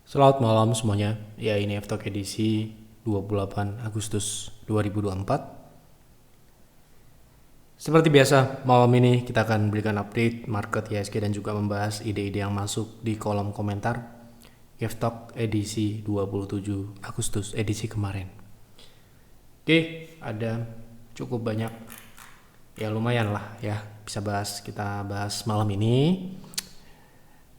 Selamat malam semuanya. Ya, ini F-Talk edisi 28 Agustus 2024. Seperti biasa, malam ini kita akan berikan update market IHSG dan juga membahas ide-ide yang masuk di kolom komentar F-Talk edisi 27 Agustus edisi kemarin. Oke, ada cukup banyak, ya lumayan lah ya, kita bahas malam ini.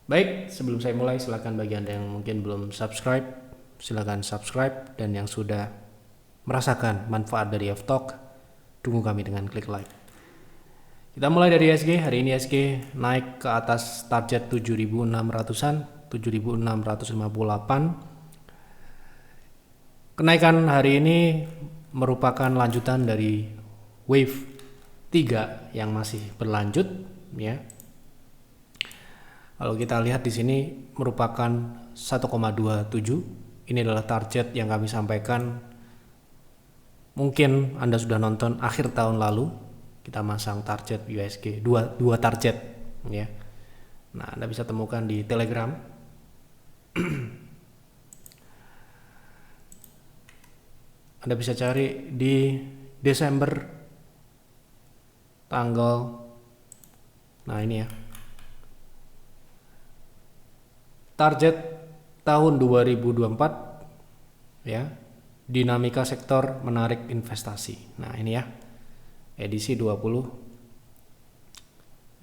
Baik, sebelum saya mulai, silakan bagi Anda yang mungkin belum subscribe, silakan subscribe, dan yang sudah merasakan manfaat dari F-Talk, dukung kami dengan klik like. Kita mulai dari IHSG. Hari ini IHSG naik ke atas target 7.600-an, 7.658. Kenaikan hari ini merupakan lanjutan dari wave 3 yang masih berlanjut, ya. Kalau kita lihat di sini merupakan 1,27. Ini adalah target yang kami sampaikan. Mungkin Anda sudah nonton akhir tahun lalu, kita masang target IHSG dua target, ya. Nah, Anda bisa temukan di Telegram. Anda bisa cari di Desember tanggal, nah ini ya, target tahun 2024, ya, dinamika sektor menarik investasi. Nah ini ya, edisi 26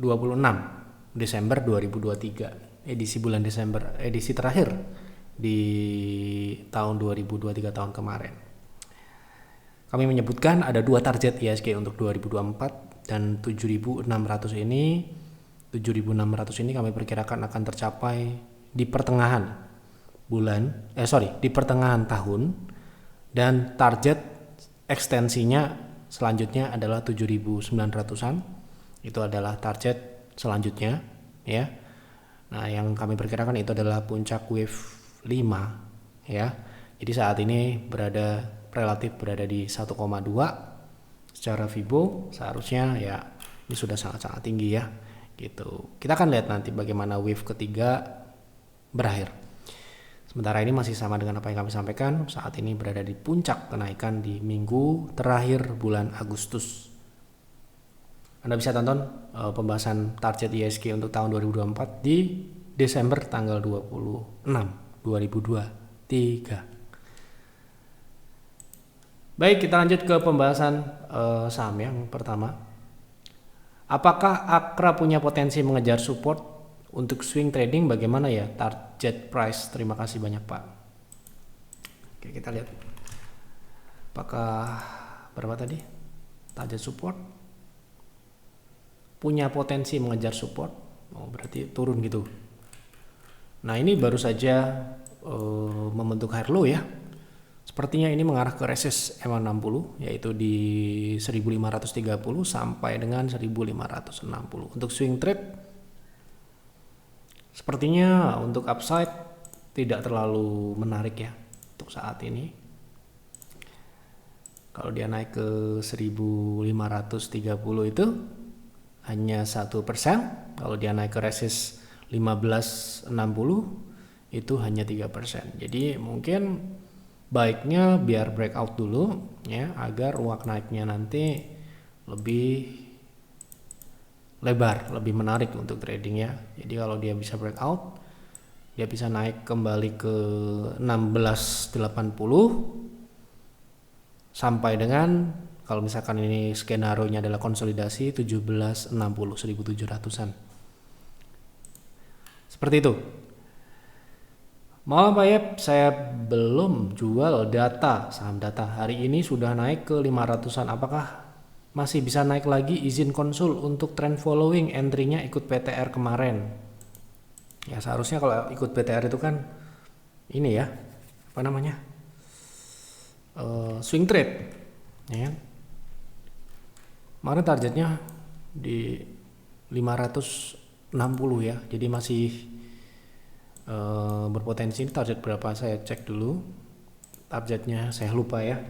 Desember 2023, edisi bulan Desember, edisi terakhir di tahun 2023, tahun kemarin. Kami menyebutkan ada dua target IHSG untuk 2024 dan 7.600 ini. 7.600 ini kami perkirakan akan tercapai di pertengahan di pertengahan tahun, dan target ekstensinya selanjutnya adalah 7.900-an. Itu adalah target selanjutnya, ya. Nah, yang kami perkirakan itu adalah puncak wave 5, ya. Jadi saat ini relatif berada di 1,2 secara Fibo, seharusnya ya ini sudah sangat-sangat tinggi ya, gitu. Kita akan lihat nanti bagaimana wave ketiga berakhir. Sementara ini masih sama dengan apa yang kami sampaikan, saat ini berada di puncak kenaikan di minggu terakhir bulan Agustus. Anda bisa tonton pembahasan target IHSG untuk tahun 2024 di Desember tanggal 26 2023. Baik, kita lanjut ke pembahasan saham yang pertama. Apakah Akra punya potensi mengejar support? Untuk swing trading bagaimana ya target price? Terima kasih banyak Pak. Oke, kita lihat. Apakah berapa tadi? Target support. Punya potensi mengejar support. Oh, berarti turun gitu. Nah, ini baru saja membentuk higher low ya. Sepertinya ini mengarah ke resist MA60, yaitu di 1530 sampai dengan 1560. Untuk swing trade sepertinya untuk upside tidak terlalu menarik ya untuk saat ini. Kalau dia naik ke 1530 itu hanya 1%. Kalau dia naik ke resist 1560 itu hanya 3%. Jadi mungkin baiknya biar breakout dulu ya, agar ruang naiknya nanti lebih lebar, lebih menarik untuk trading ya. Jadi kalau dia bisa breakout, dia bisa naik kembali ke 1680 sampai dengan, kalau misalkan ini skenario-nya adalah konsolidasi, 1760, 1700-an. Seperti itu. Malam Pak Yep, saya belum jual saham data. Hari ini sudah naik ke 500-an. Apakah masih bisa naik lagi? Izin konsul untuk trend following, entry-nya ikut PTR kemarin. Ya seharusnya kalau ikut PTR itu kan ini ya, apa namanya, swing trade ya. Kemarin targetnya di 560 ya, jadi masih berpotensi. Target berapa saya cek dulu, targetnya saya lupa ya.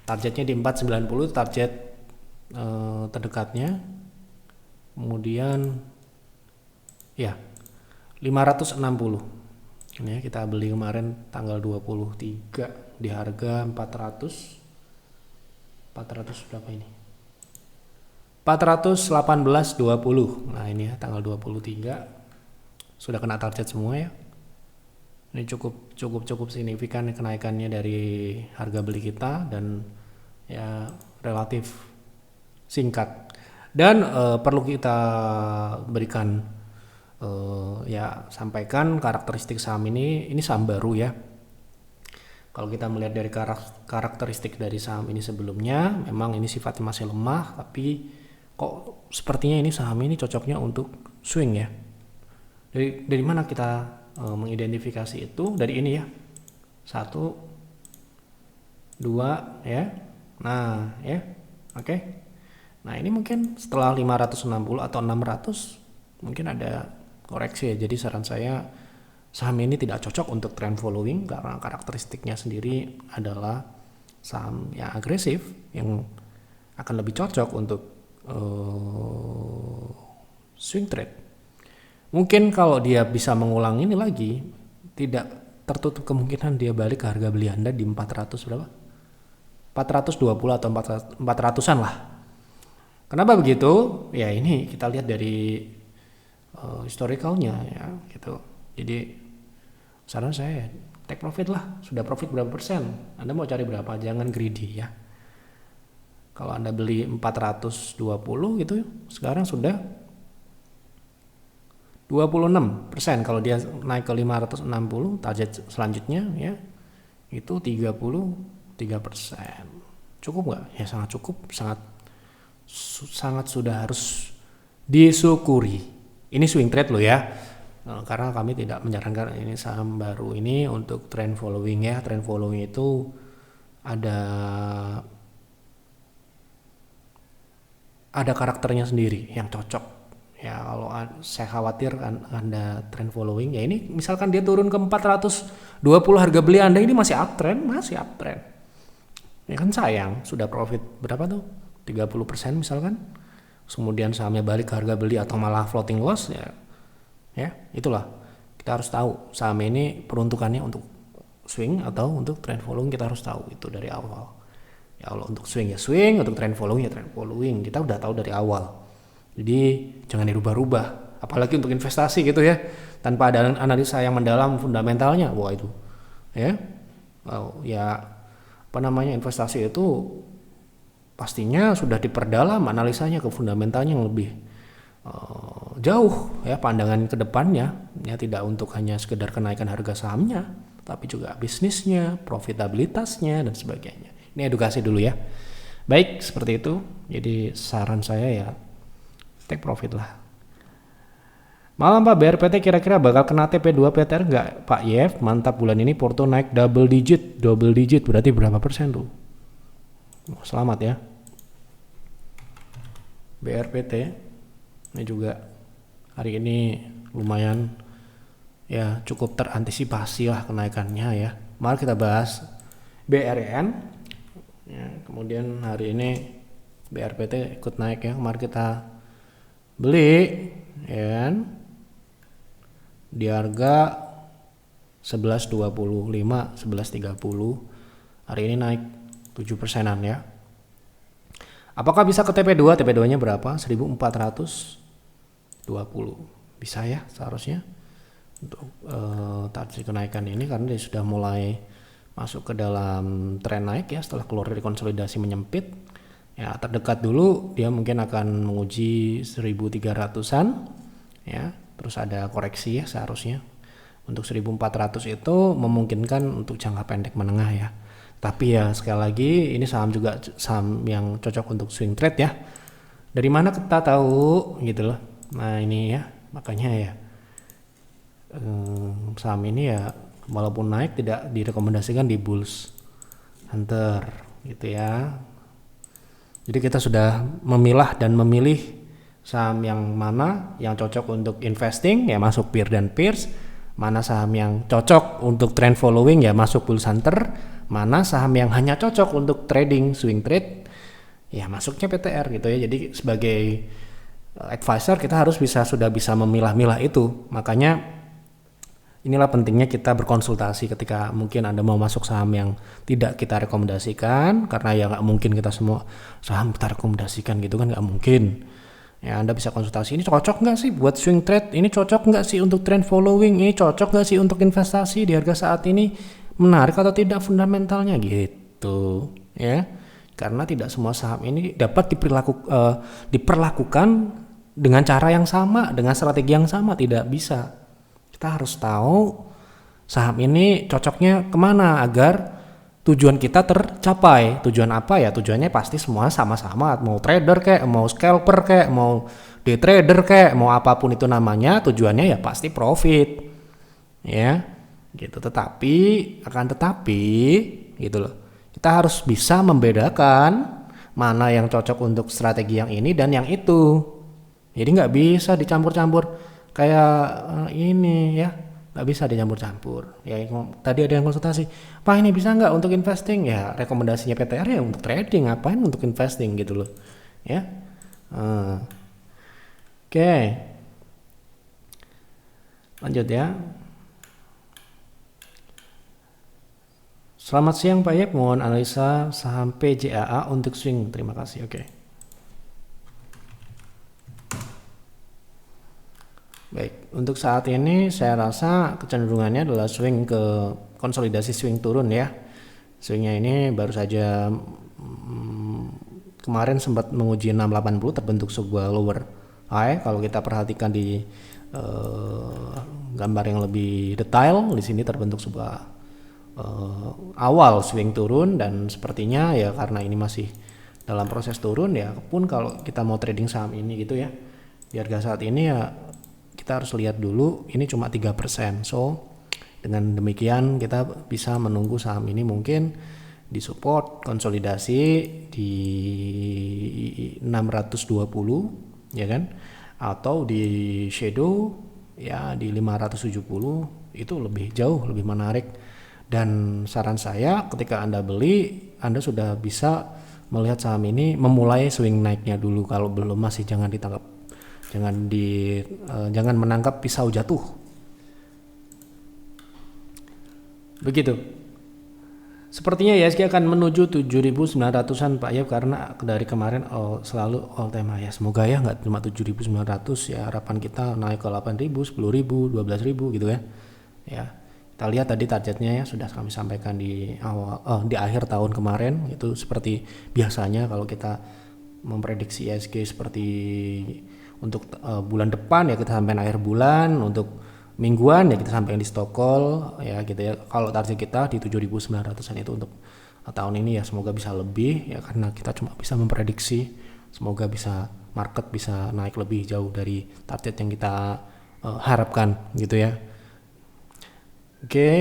Targetnya di 490, target terdekatnya. Kemudian ya 560 Ini ya, kita beli kemarin tanggal 23 di harga 400 berapa ini? 418,20. Nah, ini ya tanggal 23 sudah kena target semua ya. Ini cukup signifikan kenaikannya dari harga beli kita dan ya relatif singkat. Dan perlu kita berikan ya sampaikan karakteristik saham ini saham baru ya. Kalau kita melihat dari karakteristik dari saham ini sebelumnya, memang ini sifatnya masih lemah, tapi kok sepertinya ini saham ini cocoknya untuk swing ya. Dari mana kita mengidentifikasi itu? Dari ini ya, 1, 2 ya. Nah ya, oke. Nah ini mungkin setelah 560 atau 600 mungkin ada koreksi ya. Jadi saran saya saham ini tidak cocok untuk trend following karena karakteristiknya sendiri adalah saham yang agresif, yang akan lebih cocok untuk swing trade. Mungkin kalau dia bisa mengulang ini lagi, tidak tertutup kemungkinan dia balik ke harga beli Anda di 400 berapa? 420 atau 400-an lah. Kenapa begitu? Ya ini kita lihat dari historicalnya ya gitu. Jadi saran saya take profit lah. Sudah profit berapa persen? Anda mau cari berapa? Jangan greedy ya. Kalau Anda beli 420 gitu, sekarang sudah 26%. Kalau dia naik ke 560, target selanjutnya ya itu 33%. Cukup nggak? Ya sangat cukup, sangat sudah harus disyukuri. Ini swing trade loh ya. Karena kami tidak menyarankan ini saham baru ini untuk trend following ya. Trend following itu ada karakternya sendiri yang cocok. Ya kalau saya khawatir Anda trend following ya ini misalkan dia turun ke 420 harga beli Anda ini masih uptrend. Ya kan sayang, sudah profit berapa tuh? 30% misalkan. Kemudian sahamnya balik ke harga beli atau malah floating loss ya. Ya, itulah. Kita harus tahu saham ini peruntukannya untuk swing atau untuk trend following, kita harus tahu itu dari awal. Ya kalau untuk swing ya swing, untuk trend following ya trend following. Kita udah tahu dari awal. Jadi jangan dirubah-rubah, apalagi untuk investasi gitu ya, tanpa ada analisa yang mendalam fundamentalnya. Wah itu, ya, investasi itu pastinya sudah diperdalam analisanya ke fundamentalnya yang lebih jauh ya, pandangan ke depannya ya, tidak untuk hanya sekedar kenaikan harga sahamnya, tapi juga bisnisnya, profitabilitasnya dan sebagainya. Ini edukasi dulu ya. Baik, seperti itu. Jadi saran saya ya take profit lah. Malam Pak, BRPT kira-kira bakal kena TP2 PTR nggak Pak Yev? Mantap, bulan ini Porto naik double digit berarti berapa persen tuh? Selamat ya. BRPT ini juga hari ini lumayan ya, cukup terantisipasi lah kenaikannya ya. Mari kita bahas BRN ya, kemudian hari ini BRPT ikut naik ya. Mari kita beli ya kan di harga 11.25, 11.30. Hari ini naik 7%-an ya. Apakah bisa ke TP2? TP2-nya berapa? 1.420. Bisa ya seharusnya untuk target kenaikan ini, karena dia sudah mulai masuk ke dalam tren naik ya setelah keluar dari konsolidasi menyempit. Ya, terdekat dulu dia mungkin akan menguji 1.300-an ya, terus ada koreksi ya seharusnya. Untuk 1.400 itu memungkinkan untuk jangka pendek menengah ya. Tapi ya sekali lagi ini saham juga saham yang cocok untuk swing trade ya. Dari mana kita tahu gitu loh. Nah ini ya, makanya ya saham ini ya walaupun naik tidak direkomendasikan di bulls hunter gitu ya. Jadi kita sudah memilah dan memilih saham yang mana yang cocok untuk investing ya masuk peer dan peers, mana saham yang cocok untuk trend following ya masuk bulls hunter, mana saham yang hanya cocok untuk trading swing trade ya masuknya PTR gitu ya. Jadi sebagai advisor kita harus sudah bisa memilah-milah itu. Makanya Inilah pentingnya kita berkonsultasi ketika mungkin Anda mau masuk saham yang tidak kita rekomendasikan, karena ya nggak mungkin kita semua saham kita rekomendasikan gitu kan, nggak mungkin. Ya, Anda bisa konsultasi, ini cocok nggak sih buat swing trade, ini cocok nggak sih untuk trend following, ini cocok nggak sih untuk investasi di harga saat ini, menarik atau tidak fundamentalnya gitu ya. Karena tidak semua saham ini dapat diperlakukan dengan cara yang sama, dengan strategi yang sama, tidak bisa. Kita harus tahu saham ini cocoknya kemana agar tujuan kita tercapai. Tujuan apa ya? Tujuannya pasti semua sama-sama. Mau trader kayak, mau scalper kayak, mau day trader kayak, mau apapun itu namanya, tujuannya ya pasti profit. Ya, gitu. Tetapi gitu loh. Kita harus bisa membedakan mana yang cocok untuk strategi yang ini dan yang itu. Jadi nggak bisa dicampur-campur. Kayak ini ya, nggak bisa dicampur-campur. Ya tadi ada yang konsultasi, Pak ini bisa nggak untuk investing? Ya rekomendasinya PTR ya untuk trading, ngapain untuk investing gitu loh. Ya, oke. Lanjut ya. Selamat siang Pak Yep, mohon analisa saham PJAA untuk swing. Terima kasih. Oke. Baik, untuk saat ini saya rasa kecenderungannya adalah swing ke konsolidasi swing turun ya. Swingnya ini baru saja kemarin sempat menguji 680, terbentuk sebuah lower high. Kalau kita perhatikan di gambar yang lebih detail, di sini terbentuk sebuah awal swing turun, dan sepertinya ya karena ini masih dalam proses turun ya, pun kalau kita mau trading saham ini gitu ya, di harga saat ini ya kita harus lihat dulu ini cuma 3%. So dengan demikian kita bisa menunggu saham ini mungkin di support konsolidasi di 620 ya kan, atau di shadow ya di 570. Itu lebih jauh lebih menarik, dan saran saya ketika Anda beli, Anda sudah bisa melihat saham ini memulai swing naiknya dulu. Kalau belum, masih jangan ditangkap, jangan menangkap pisau jatuh. Begitu. Sepertinya ISG akan menuju 7.900-an Pak ya, karena dari kemarin selalu all time high ya. Semoga ya nggak cuma 7.900 ya, harapan kita naik ke 8.000, 10.000, 12.000 gitu ya. Ya, kita lihat tadi targetnya ya sudah kami sampaikan di akhir tahun kemarin. Itu seperti biasanya kalau kita memprediksi ISG seperti untuk bulan depan ya kita sampai akhir bulan, untuk mingguan ya kita sampai di stock call ya gitu ya. Kalau target kita di 7.900-an itu untuk tahun ini ya, semoga bisa lebih ya, karena kita cuma bisa memprediksi. Semoga bisa market bisa naik lebih jauh dari target yang kita harapkan gitu ya. Oke.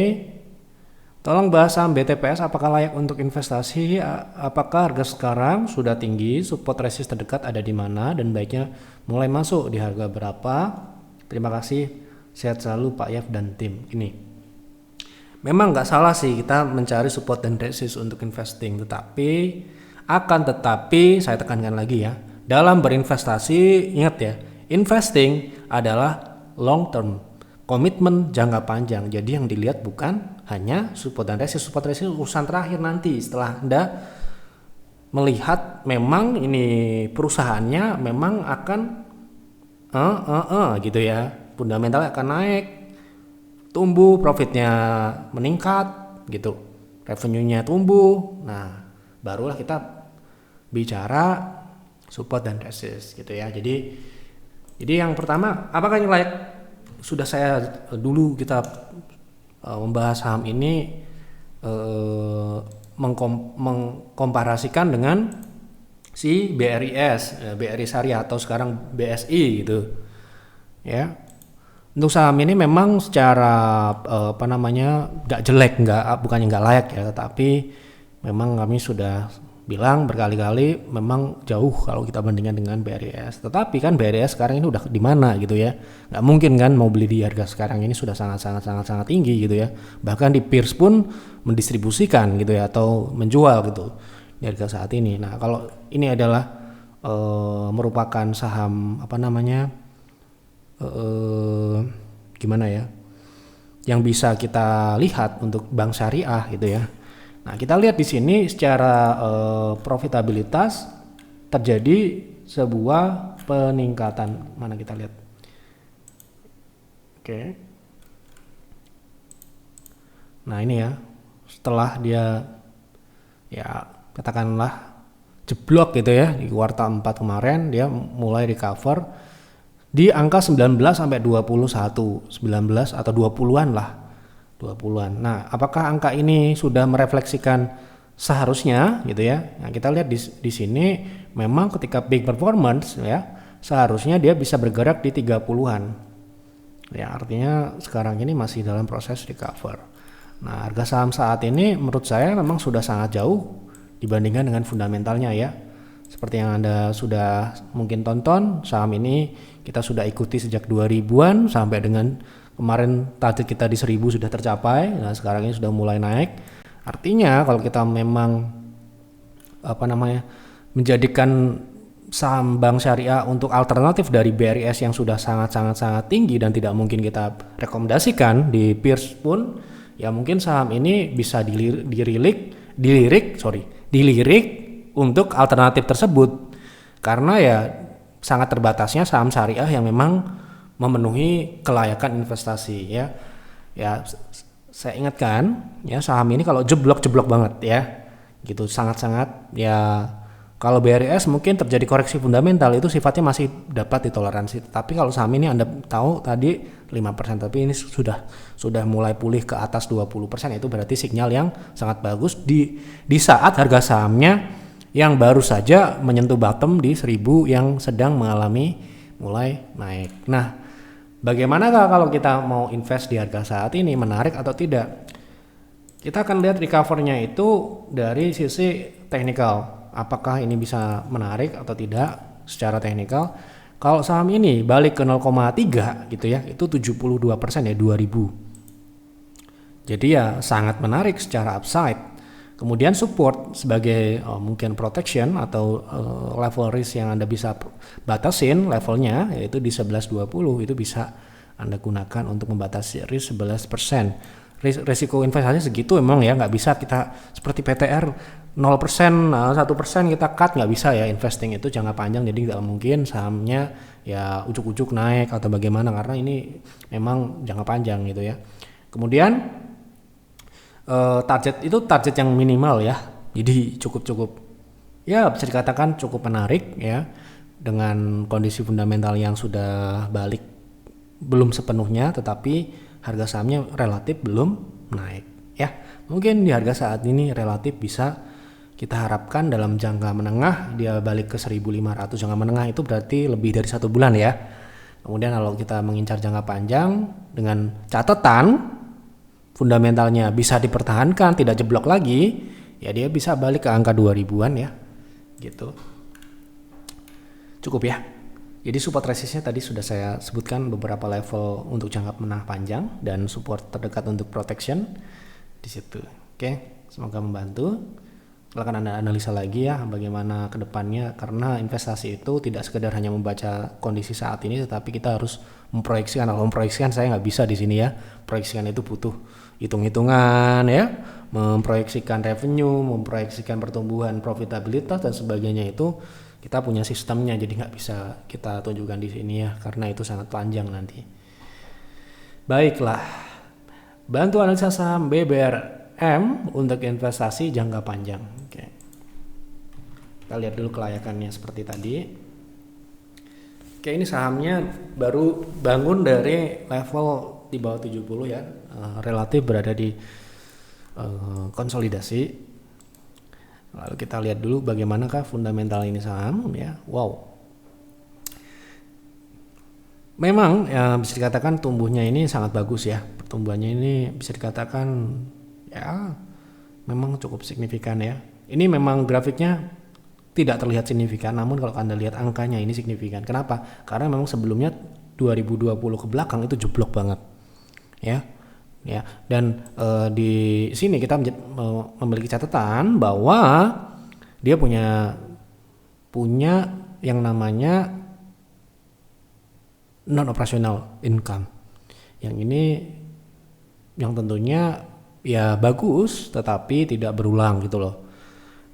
Tolong bahas saham BTPS, apakah layak untuk investasi? Apakah harga sekarang sudah tinggi? Support resist terdekat ada di mana? Dan baiknya mulai masuk di harga berapa? Terima kasih. Sehat selalu Pak Yaf dan tim. Ini memang nggak salah sih kita mencari support dan resist untuk investing. Tetapi saya tekankan lagi ya, dalam berinvestasi ingat ya, investing adalah long term, komitmen jangka panjang. Jadi yang dilihat bukan hanya support dan resist. Support resist urusan terakhir nanti, setelah Anda melihat memang ini perusahaannya memang akan gitu ya, fundamentalnya akan naik, tumbuh, profitnya meningkat gitu, revenue-nya tumbuh. Nah, barulah kita bicara support dan resist gitu ya. Jadi yang pertama, apakah ini layak? Sudah saya dulu kita membahas saham ini mengkomparasikan dengan si BRI Syariah atau sekarang BSI gitu ya. Untuk saham ini memang secara nggak jelek, bukannya nggak layak ya, tetapi memang kami sudah bilang berkali-kali memang jauh kalau kita bandingkan dengan BRIS. Tetapi kan BRIS sekarang ini udah di mana gitu ya, nggak mungkin kan mau beli di harga sekarang ini sudah sangat tinggi gitu ya. Bahkan di peers pun mendistribusikan gitu ya, atau menjual gitu di harga saat ini. Nah kalau ini adalah merupakan saham yang bisa kita lihat untuk bank syariah gitu ya. Nah, kita lihat di sini secara profitabilitas terjadi sebuah peningkatan. Mana kita lihat? Oke. Nah, ini ya. Setelah dia ya katakanlah jeblok gitu ya di kuartal 4 kemarin, dia mulai recover di angka 19 sampai 21, 19 atau 20-an lah. 20-an. Nah, apakah angka ini sudah merefleksikan seharusnya gitu ya? Nah, kita lihat di sini memang ketika big performance ya, seharusnya dia bisa bergerak di 30-an. Ya, artinya sekarang ini masih dalam proses recover. Nah, harga saham saat ini menurut saya memang sudah sangat jauh dibandingkan dengan fundamentalnya ya. Seperti yang Anda sudah mungkin tonton, saham ini kita sudah ikuti sejak 2000-an sampai dengan kemarin target kita di 1000 sudah tercapai. Nah, sekarang ini sudah mulai naik. Artinya kalau kita memang menjadikan saham bank syariah untuk alternatif dari BRIS yang sudah sangat tinggi dan tidak mungkin kita rekomendasikan di peers pun, ya mungkin saham ini bisa dilirik untuk alternatif tersebut, karena ya sangat terbatasnya saham syariah yang memang memenuhi kelayakan investasi ya. Ya saya ingatkan ya, saham ini kalau jeblok banget ya gitu, sangat ya. Kalau BRIS mungkin terjadi koreksi fundamental itu sifatnya masih dapat ditoleransi, tapi kalau saham ini Anda tahu tadi 5%, tapi ini sudah mulai pulih ke atas 20%, itu berarti sinyal yang sangat bagus di saat harga sahamnya yang baru saja menyentuh bottom di 1000 yang sedang mengalami mulai naik. Nah, bagaimanakah kalau kita mau invest di harga saat ini, menarik atau tidak? Kita akan lihat recovernya itu dari sisi teknikal. Apakah ini bisa menarik atau tidak secara teknikal? Kalau saham ini balik ke 0,3 gitu ya, itu 72% ya 2000. Jadi ya sangat menarik secara upside. Kemudian support sebagai mungkin protection atau level risk yang Anda bisa batasin levelnya, yaitu di 1120, itu bisa Anda gunakan untuk membatasi risk 11%. Risiko investasi segitu emang ya, nggak bisa kita seperti PTR 0%, 1% kita cut, nggak bisa ya. Investing itu jangka panjang, jadi nggak mungkin sahamnya ya ujuk-ujuk naik atau bagaimana, karena ini memang jangka panjang gitu ya. Kemudian target yang minimal ya, jadi cukup ya bisa dikatakan cukup menarik ya, dengan kondisi fundamental yang sudah balik belum sepenuhnya, tetapi harga sahamnya relatif belum naik ya. Mungkin di harga saat ini relatif bisa kita harapkan dalam jangka menengah dia balik ke 1500. Jangka menengah itu berarti lebih dari 1 bulan ya. Kemudian kalau kita mengincar jangka panjang dengan catatan fundamentalnya bisa dipertahankan, tidak jeblok lagi, ya dia bisa balik ke angka 2000-an ya gitu. Cukup ya. Jadi support resistnya tadi sudah saya sebutkan beberapa level untuk jangka menengah panjang dan support terdekat untuk protection di situ. Oke, semoga membantu. Silakan Anda analisa lagi ya bagaimana ke depannya, karena investasi itu tidak sekedar hanya membaca kondisi saat ini, tetapi kita harus memproyeksikan. Kalau memproyeksikan saya nggak bisa di sini ya. Proyeksikan itu butuh hitung-hitungan ya, memproyeksikan revenue, memproyeksikan pertumbuhan, profitabilitas dan sebagainya, itu kita punya sistemnya, jadi nggak bisa kita tunjukkan di sini ya, karena itu sangat panjang nanti. Baiklah, bantu analisa saham BBRM untuk investasi jangka panjang. Oke, kita lihat dulu kelayakannya seperti tadi. Oke, ini sahamnya baru bangun dari level di bawah 70 ya, relatif berada di konsolidasi. Lalu kita lihat dulu bagaimanakah fundamental ini saham ya. Wow. Memang ya bisa dikatakan tumbuhnya ini sangat bagus ya. Pertumbuhannya ini bisa dikatakan ya memang cukup signifikan ya. Ini memang grafiknya tidak terlihat signifikan, namun kalau Anda lihat angkanya ini signifikan. Kenapa? Karena memang sebelumnya 2020 ke belakang itu jeblok banget. Ya. Dan di sini kita memiliki catatan bahwa dia punya yang namanya non operational income. Yang ini yang tentunya ya bagus tetapi tidak berulang gitu loh.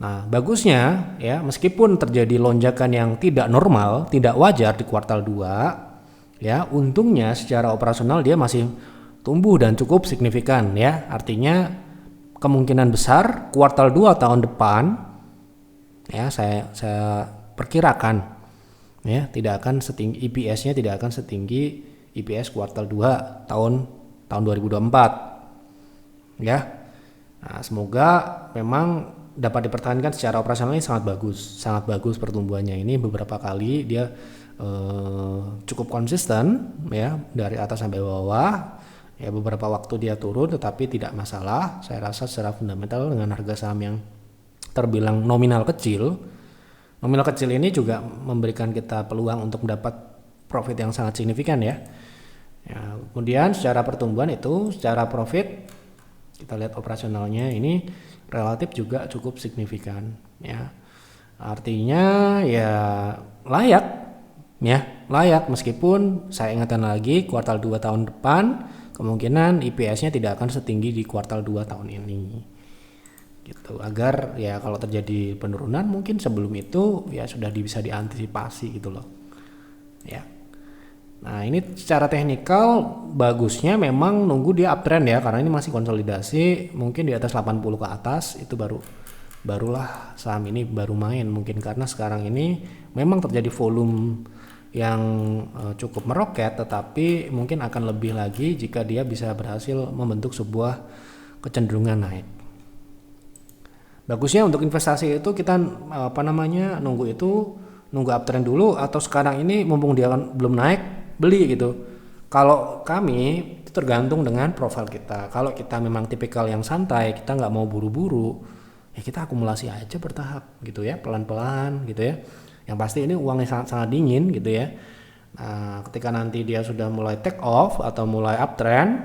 Nah, bagusnya ya meskipun terjadi lonjakan yang tidak normal, tidak wajar di kuartal 2, ya untungnya secara operasional dia masih tumbuh dan cukup signifikan ya. Artinya kemungkinan besar kuartal 2 tahun depan ya saya perkirakan ya tidak akan setinggi EPS-nya, tidak akan setinggi EPS kuartal 2 tahun 2024 ya. Nah, semoga memang dapat dipertahankan secara operasional. Ini sangat bagus pertumbuhannya. Ini beberapa kali dia cukup konsisten ya dari atas sampai bawah. Ya beberapa waktu dia turun tetapi tidak masalah. Saya rasa secara fundamental dengan harga saham yang terbilang nominal kecil ini juga memberikan kita peluang untuk mendapat profit yang sangat signifikan ya. Ya, kemudian secara pertumbuhan itu, secara profit kita lihat operasionalnya ini relatif juga cukup signifikan ya. Artinya ya layak meskipun saya ingatkan lagi kuartal 2 tahun depan kemungkinan EPS-nya tidak akan setinggi di kuartal 2 tahun ini. Gitu. Agar ya kalau terjadi penurunan mungkin sebelum itu ya sudah bisa diantisipasi gitu loh. Ya. Nah ini secara teknikal bagusnya memang nunggu dia uptrend ya, karena ini masih konsolidasi mungkin di atas 80 ke atas itu barulah saham ini baru main mungkin, karena sekarang ini memang terjadi volume yang cukup meroket, tetapi mungkin akan lebih lagi jika dia bisa berhasil membentuk sebuah kecenderungan naik. Bagusnya untuk investasi itu kita nunggu uptrend dulu, atau sekarang ini mumpung dia belum naik beli gitu. Kalau kami itu tergantung dengan profil kita. Kalau kita memang tipikal yang santai, kita nggak mau buru-buru, ya kita akumulasi aja bertahap gitu ya, pelan-pelan gitu ya. Yang pasti ini uangnya sangat dingin gitu ya. Nah, ketika nanti dia sudah mulai take off atau mulai uptrend,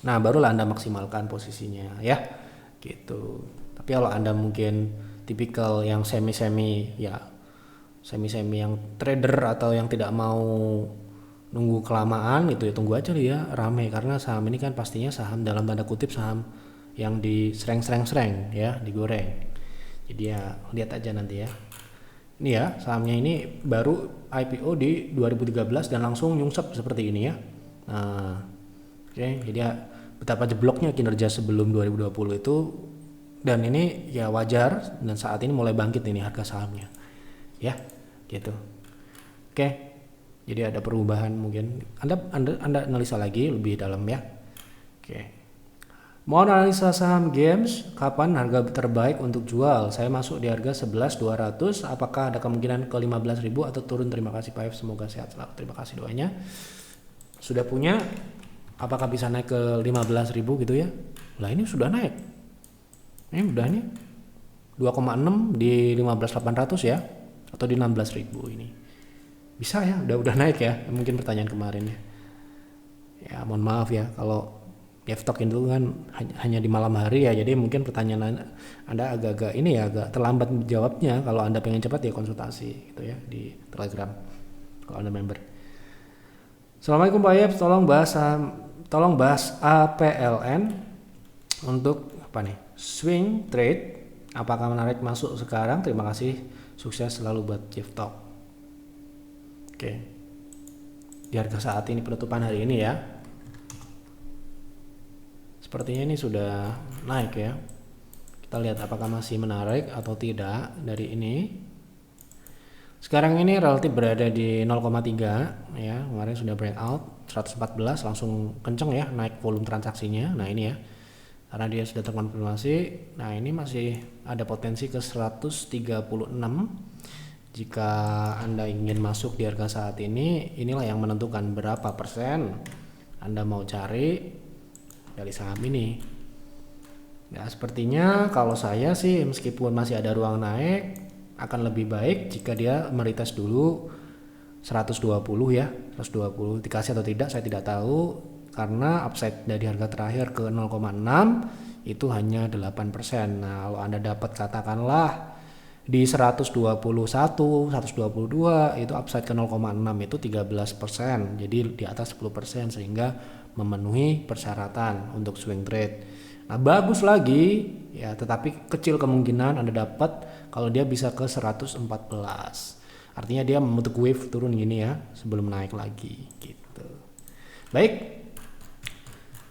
nah barulah Anda maksimalkan posisinya ya gitu. Tapi kalau Anda mungkin tipikal yang semi-semi yang trader atau yang tidak mau nunggu kelamaan gitu ya, tunggu aja ya rame, karena saham ini kan pastinya saham dalam tanda kutip saham yang disereng ya, digoreng. Jadi ya lihat aja nanti ya. Ini ya sahamnya ini baru IPO di 2013 dan langsung nyungsep seperti ini ya. Nah, oke, jadi ya betapa jebloknya kinerja sebelum 2020 itu, dan ini ya wajar, dan saat ini mulai bangkit ini harga sahamnya ya gitu. Oke. Jadi ada perubahan mungkin. Anda analisa lagi lebih dalam ya. Oke. Mau analisa saham games, kapan harga terbaik untuk jual? Saya masuk di harga 11.200. Apakah ada kemungkinan ke 15.000 atau turun? Terima kasih Pak F, semoga sehat selalu. Terima kasih doanya. Sudah punya, apakah bisa naik ke 15.000 gitu ya? Lah ini sudah naik. Ini udah nih 2,6 di 15.800 ya, atau di 16.000 ini. Bisa ya, udah naik ya, mungkin pertanyaan kemarin ya. Ya mohon maaf ya kalau Devstock itu kan hanya di malam hari ya, jadi mungkin pertanyaan Anda agak-agak ini ya, agak terlambat jawabnya. Kalau Anda pengen cepat ya konsultasi gitu ya di Telegram kalau Anda member. Assalamualaikum Pak Yep, tolong bahas APLN untuk apa nih? Swing trade, apakah menarik masuk sekarang? Terima kasih, sukses selalu buat Devstock. Oke, di harga saat ini penutupan hari ini ya, sepertinya ini sudah naik ya. Kita lihat apakah masih menarik atau tidak dari ini. Sekarang ini relatif berada di 0,3 ya, kemarin sudah breakout 114, langsung kenceng ya naik volume transaksinya. Nah ini ya, karena dia sudah terkonfirmasi. Nah ini masih ada potensi ke 136. Jika Anda ingin masuk di harga saat ini, inilah yang menentukan berapa persen Anda mau cari dari saham ini. Ya sepertinya kalau saya sih meskipun masih ada ruang naik, akan lebih baik jika dia meretest dulu 120 ya, 120 dikasih atau tidak saya tidak tahu, karena upside dari harga terakhir ke 0,6 itu hanya 8%. Nah kalau Anda dapat katakanlah di 121, 122 itu upside ke 0,6 itu 13%, jadi di atas 10%, sehingga memenuhi persyaratan untuk swing trade. Nah, bagus lagi ya, tetapi kecil kemungkinan Anda dapat kalau dia bisa ke 114. Artinya dia membentuk wave turun gini ya sebelum naik lagi gitu. Baik.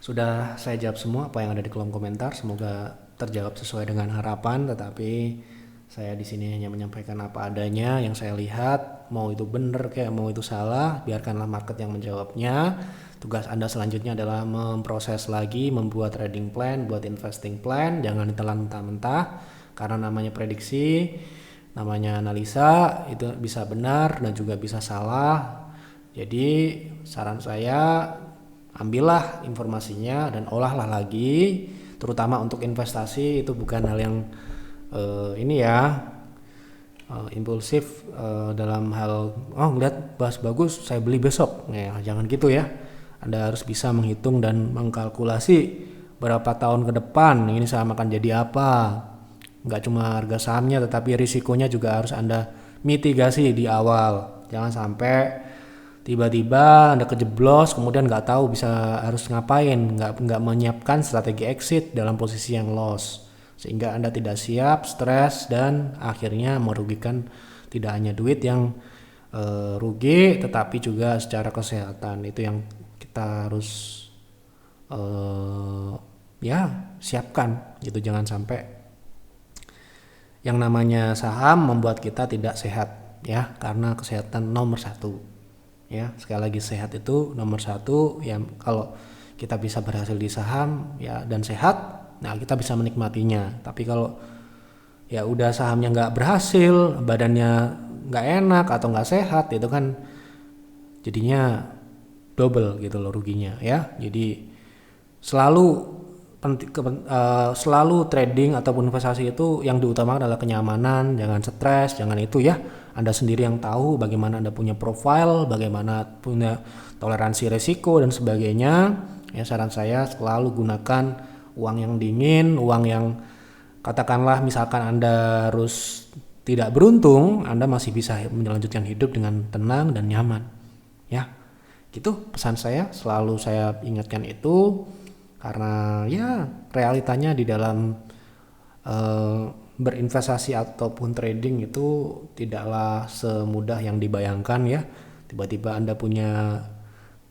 Sudah saya jawab semua apa yang ada di kolom komentar. Semoga terjawab sesuai dengan harapan, tetapi saya di sini hanya menyampaikan apa adanya yang saya lihat. Mau itu benar kayak mau itu salah, biarkanlah market yang menjawabnya. Tugas Anda selanjutnya adalah memproses lagi, membuat trading plan, buat investing plan. Jangan ditelan mentah-mentah, karena namanya prediksi, namanya analisa, itu bisa benar dan juga bisa salah. Jadi saran saya, ambillah informasinya dan olahlah lagi, terutama untuk investasi. Itu bukan hal yang impulsif dalam hal ngeliat bahas bagus saya beli besok ya, jangan gitu ya. Anda harus bisa menghitung dan mengkalkulasi berapa tahun ke depan ini saham akan jadi apa. Nggak cuma harga sahamnya, tetapi risikonya juga harus Anda mitigasi di awal. Jangan sampai tiba-tiba Anda kejeblos kemudian nggak tahu bisa harus ngapain, nggak menyiapkan strategi exit dalam posisi yang loss, sehingga Anda tidak siap, stres, dan akhirnya merugikan tidak hanya duit yang rugi, tetapi juga secara kesehatan. Itu yang kita harus siapkan gitu. Jangan sampai yang namanya saham membuat kita tidak sehat ya, karena kesehatan nomor satu ya. Sekali lagi, sehat itu nomor satu ya. Kalau kita bisa berhasil di saham ya dan sehat, nah kita bisa menikmatinya. Tapi kalau ya udah sahamnya nggak berhasil, badannya nggak enak atau nggak sehat, itu kan jadinya double gitu loh ruginya ya. Jadi selalu trading ataupun investasi itu yang diutamakan adalah kenyamanan, jangan stres, jangan itu ya. Anda sendiri yang tahu bagaimana Anda punya profile, bagaimana punya toleransi resiko dan sebagainya. Ya, saran saya selalu gunakan uang yang dingin, uang yang katakanlah misalkan Anda harus tidak beruntung, Anda masih bisa melanjutkan hidup dengan tenang dan nyaman. Ya, gitu pesan saya, selalu saya ingatkan itu, karena ya realitanya di dalam berinvestasi ataupun trading itu tidaklah semudah yang dibayangkan ya. Tiba-tiba Anda punya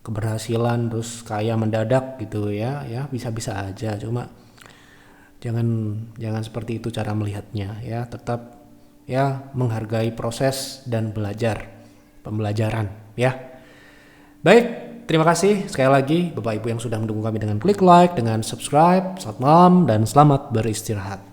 keberhasilan terus kaya mendadak gitu ya, bisa-bisa aja. Cuma jangan seperti itu cara melihatnya ya. Tetap ya menghargai proses dan pembelajaran ya. Baik, terima kasih sekali lagi Bapak Ibu yang sudah mendukung kami dengan klik like, dengan subscribe. Selamat malam dan selamat beristirahat.